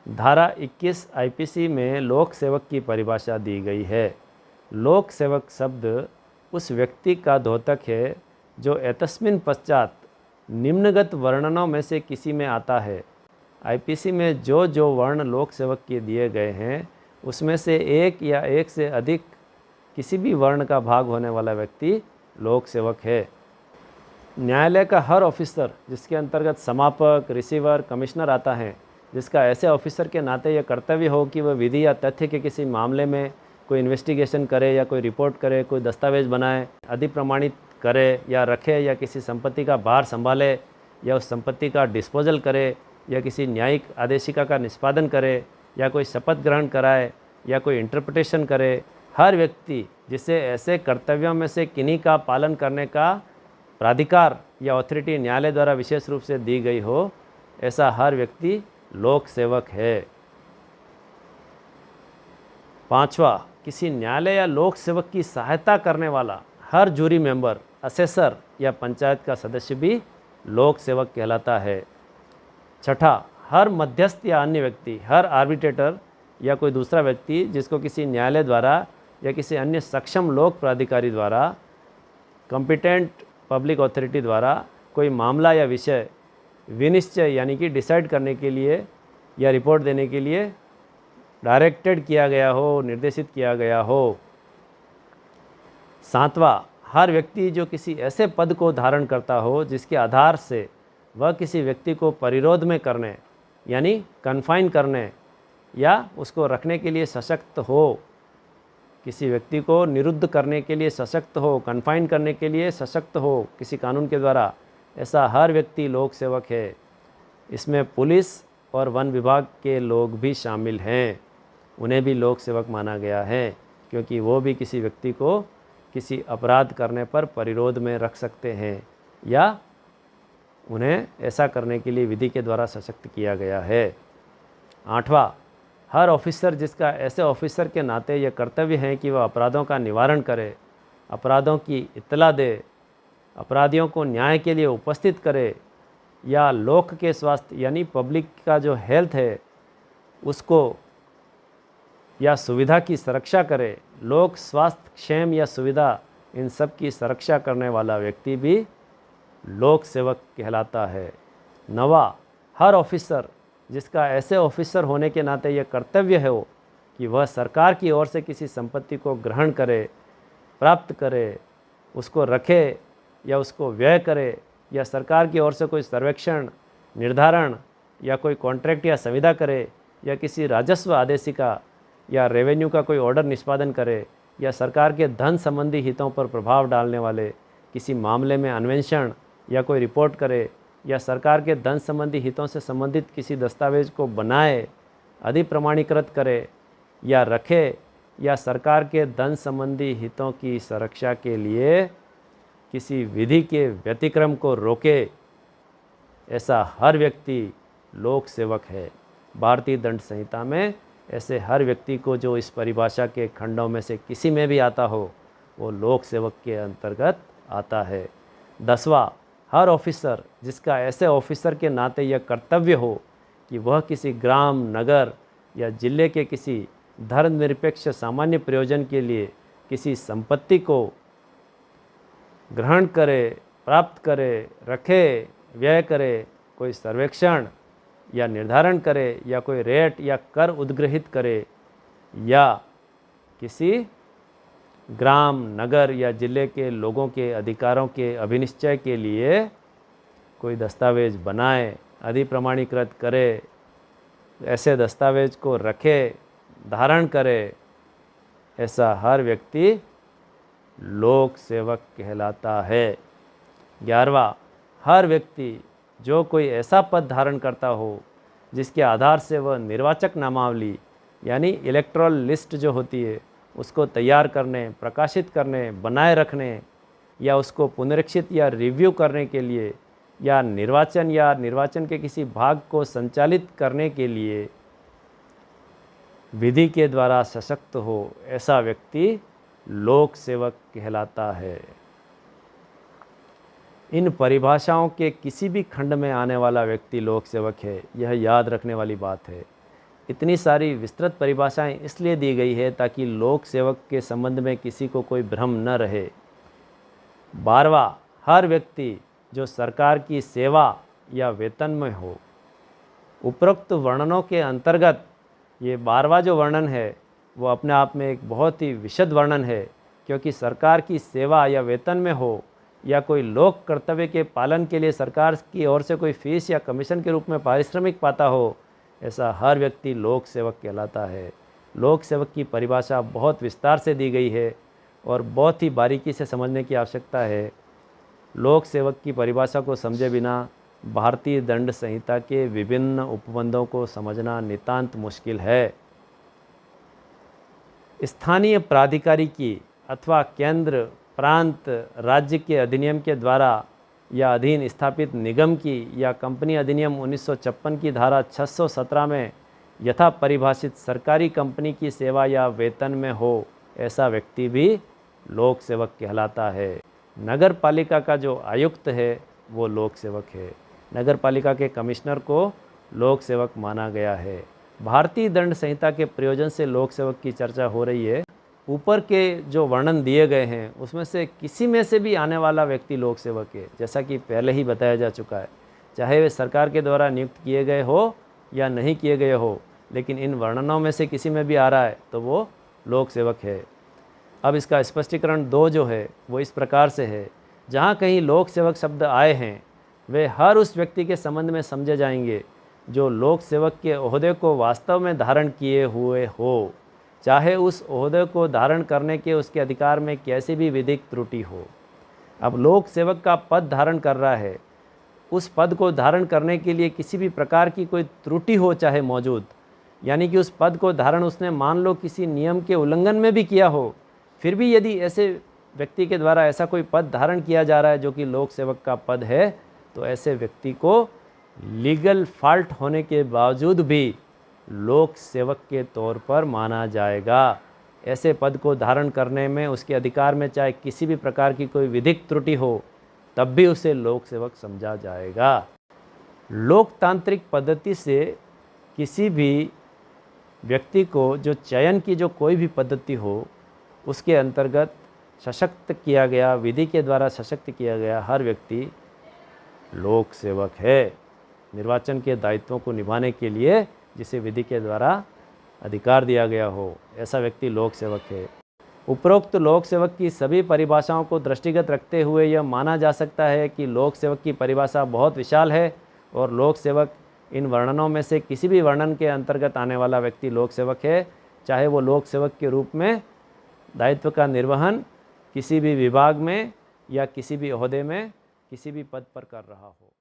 धारा 21 आईपीसी में लोक सेवक की परिभाषा दी गई है। लोक सेवक शब्द उस व्यक्ति का द्योतक है जो एतस्मिन् पश्चात निम्नगत वर्णनों में से किसी में आता है। आईपीसी में जो जो वर्ण लोक सेवक के दिए गए हैं उसमें से एक या एक से अधिक किसी भी वर्ण का भाग होने वाला व्यक्ति लोक सेवक है। न्यायालय का हर ऑफिसर जिसके अंतर्गत समापक, रिसीवर, कमिश्नर आता है, जिसका ऐसे ऑफिसर के नाते यह कर्तव्य हो कि वह विधि या तथ्य के किसी मामले में कोई इन्वेस्टिगेशन करे या कोई रिपोर्ट करे, कोई दस्तावेज बनाए, अधिप्रमाणित करे या रखे, या किसी संपत्ति का भार संभाले, या उस संपत्ति का डिस्पोजल करे, या किसी न्यायिक आदेशिका का निष्पादन करे, या कोई शपथ ग्रहण कराए, या कोई इंटरप्रिटेशन करे। हर व्यक्ति जिसे ऐसे कर्तव्यों में से किन्हीं का पालन करने का प्राधिकार या अथॉरिटी न्यायालय द्वारा विशेष रूप से दी गई हो, ऐसा हर व्यक्ति लोक सेवक है। पांचवा, किसी न्यायालय या लोक सेवक की सहायता करने वाला हर जूरी मेंबर, असेसर या पंचायत का सदस्य भी लोक सेवक कहलाता है। छठा, हर मध्यस्थ या अन्य व्यक्ति, हर आर्बिट्रेटर या कोई दूसरा व्यक्ति जिसको किसी न्यायालय द्वारा या किसी अन्य सक्षम लोक प्राधिकारी द्वारा, कॉम्पिटेंट पब्लिक अथॉरिटी द्वारा कोई मामला या विषय विनिश्चय यानी कि डिसाइड करने के लिए या रिपोर्ट देने के लिए डायरेक्टेड किया गया हो, निर्देशित किया गया हो। सातवां, हर व्यक्ति जो किसी ऐसे पद को धारण करता हो जिसके आधार से वह किसी व्यक्ति को परिरोध में करने यानी कन्फाइन करने या उसको रखने के लिए सशक्त हो, किसी व्यक्ति को निरुद्ध करने के लिए सशक्त हो, कन्फाइन करने के लिए सशक्त हो किसी कानून के द्वारा, ऐसा हर व्यक्ति लोक सेवक है। इसमें पुलिस और वन विभाग के लोग भी शामिल हैं, उन्हें भी लोक सेवक माना गया है क्योंकि वो भी किसी व्यक्ति को किसी अपराध करने पर परिरोध में रख सकते हैं या उन्हें ऐसा करने के लिए विधि के द्वारा सशक्त किया गया है। आठवां, हर ऑफिसर जिसका ऐसे ऑफिसर के नाते यह कर्तव्य है कि वह अपराधों का निवारण करे, अपराधों की इत्तला दे, अपराधियों को न्याय के लिए उपस्थित करे या लोक के स्वास्थ्य यानी पब्लिक का जो हेल्थ है उसको या सुविधा की सुरक्षा करे, लोक स्वास्थ्य, क्षेम या सुविधा इन सब की सुरक्षा करने वाला व्यक्ति भी लोक सेवक कहलाता है। नवा, हर ऑफिसर जिसका ऐसे ऑफिसर होने के नाते यह कर्तव्य है हो कि वह सरकार की ओर से किसी संपत्ति को ग्रहण करे, प्राप्त करे, उसको रखे या उसको व्यय करे, या सरकार की ओर से कोई सर्वेक्षण, निर्धारण या कोई कॉन्ट्रैक्ट या संविदा करे, या किसी राजस्व आदेशिका या रेवेन्यू का कोई ऑर्डर निष्पादन करे, या सरकार के धन संबंधी हितों पर प्रभाव डालने वाले किसी मामले में अन्वेषण या कोई रिपोर्ट करे, या सरकार के धन संबंधी हितों से संबंधित किसी दस्तावेज को बनाए, अधिप्रमाणीकृत करे या रखे, या सरकार के धन संबंधी हितों की सुरक्षा के लिए किसी विधि के व्यतिक्रम को रोके, ऐसा हर व्यक्ति लोक सेवक है। भारतीय दंड संहिता में ऐसे हर व्यक्ति को जो इस परिभाषा के खंडों में से किसी में भी आता हो वो लोक सेवक के अंतर्गत आता है। 10वां, हर ऑफिसर जिसका ऐसे ऑफिसर के नाते यह कर्तव्य हो कि वह किसी ग्राम, नगर या जिले के किसी धर्मनिरपेक्ष सामान्य प्रयोजन के लिए किसी संपत्ति को ग्रहण करे, प्राप्त करे, रखे, व्यय करे, कोई सर्वेक्षण या निर्धारण करे, या कोई रेट या कर उद्ग्रहित करे, या किसी ग्राम, नगर या जिले के लोगों के अधिकारों के अभिनिश्चय के लिए कोई दस्तावेज बनाए, अधिप्रमाणीकृत करे, ऐसे दस्तावेज को रखे, धारण करे, ऐसा हर व्यक्ति लोक सेवक कहलाता है। 11वां, हर व्यक्ति जो कोई ऐसा पद धारण करता हो जिसके आधार से वह निर्वाचक नामावली यानी इलेक्टोरल लिस्ट जो होती है उसको तैयार करने, प्रकाशित करने, बनाए रखने या उसको पुनरीक्षित या रिव्यू करने के लिए या निर्वाचन के किसी भाग को संचालित करने के लिए विधि के द्वारा सशक्त हो, ऐसा व्यक्ति लोक सेवक कहलाता है। इन परिभाषाओं के किसी भी खंड में आने वाला व्यक्ति लोक सेवक है, यह याद रखने वाली बात है। इतनी सारी विस्तृत परिभाषाएं इसलिए दी गई है ताकि लोक सेवक के संबंध में किसी को कोई भ्रम न रहे। 12वां, हर व्यक्ति जो सरकार की सेवा या वेतन में हो। उपरोक्त वर्णनों के अंतर्गत ये 12वां जो वर्णन है वो अपने आप में एक बहुत ही विशद वर्णन है, क्योंकि सरकार की सेवा या वेतन में हो या कोई लोक कर्तव्य के पालन के लिए सरकार की ओर से कोई फीस या कमीशन के रूप में पारिश्रमिक पाता हो, ऐसा हर व्यक्ति लोक सेवक कहलाता है। लोक सेवक की परिभाषा बहुत विस्तार से दी गई है और बहुत ही बारीकी से समझने की आवश्यकता है। लोक सेवक की परिभाषा को समझे बिना भारतीय दंड संहिता के विभिन्न उपबंधों को समझना नितांत मुश्किल है। स्थानीय प्राधिकारी की अथवा केंद्र, प्रांत, राज्य के अधिनियम के द्वारा या अधीन स्थापित निगम की या कंपनी अधिनियम 1956 की धारा 617 में यथा परिभाषित सरकारी कंपनी की सेवा या वेतन में हो, ऐसा व्यक्ति भी लोक सेवक कहलाता है। नगर पालिका का जो आयुक्त है वो लोक सेवक है। नगर पालिका के कमिश्नर को लोक सेवक माना गया है। भारतीय दंड संहिता के प्रयोजन से लोक सेवक की चर्चा हो रही है। ऊपर के जो वर्णन दिए गए हैं उसमें से किसी में से भी आने वाला व्यक्ति लोक सेवक है, जैसा कि पहले ही बताया जा चुका है। चाहे वे सरकार के द्वारा नियुक्त किए गए हो या नहीं किए गए हो, लेकिन इन वर्णनों में से किसी में भी आ रहा है तो वो लोक सेवक है। अब इसका स्पष्टीकरण 2 जो है वो इस प्रकार से है। जहाँ कहीं लोक सेवक शब्द आए हैं वे हर उस व्यक्ति के संबंध में समझे जाएंगे जो लोक सेवक के ओहदे को वास्तव में धारण किए हुए हो, चाहे उस ओहदे को धारण करने के उसके अधिकार में कैसी भी विधिक त्रुटि हो। अब लोक सेवक का पद धारण कर रहा है, उस पद को धारण करने के लिए किसी भी प्रकार की कोई त्रुटि हो चाहे मौजूद, यानी कि उस पद को धारण उसने मान लो किसी नियम के उल्लंघन में भी किया हो, फिर भी यदि ऐसे व्यक्ति के द्वारा ऐसा कोई पद धारण किया जा रहा है जो कि लोक सेवक का पद है, तो ऐसे व्यक्ति को लीगल फॉल्ट होने के बावजूद भी लोक सेवक के तौर पर माना जाएगा। ऐसे पद को धारण करने में उसके अधिकार में चाहे किसी भी प्रकार की कोई विधिक त्रुटि हो, तब भी उसे लोक सेवक समझा जाएगा। लोकतांत्रिक पद्धति से किसी भी व्यक्ति को जो चयन की जो कोई भी पद्धति हो, उसके अंतर्गत सशक्त किया गया, विधि के द्वारा सशक्त किया गया हर व्यक्ति लोक सेवक है। निर्वाचन के दायित्वों को निभाने के लिए जिसे विधि के द्वारा अधिकार दिया गया हो, ऐसा व्यक्ति लोक सेवक है। उपरोक्त लोक सेवक की सभी परिभाषाओं को दृष्टिगत रखते हुए यह माना जा सकता है कि लोक सेवक की परिभाषा बहुत विशाल है और लोक सेवक इन वर्णनों में से किसी भी वर्णन के अंतर्गत आने वाला व्यक्ति लोक सेवक है, चाहे वो लोक सेवक के रूप में दायित्व का निर्वहन किसी भी विभाग में या किसी भी ओहदे में किसी भी पद पर कर रहा हो।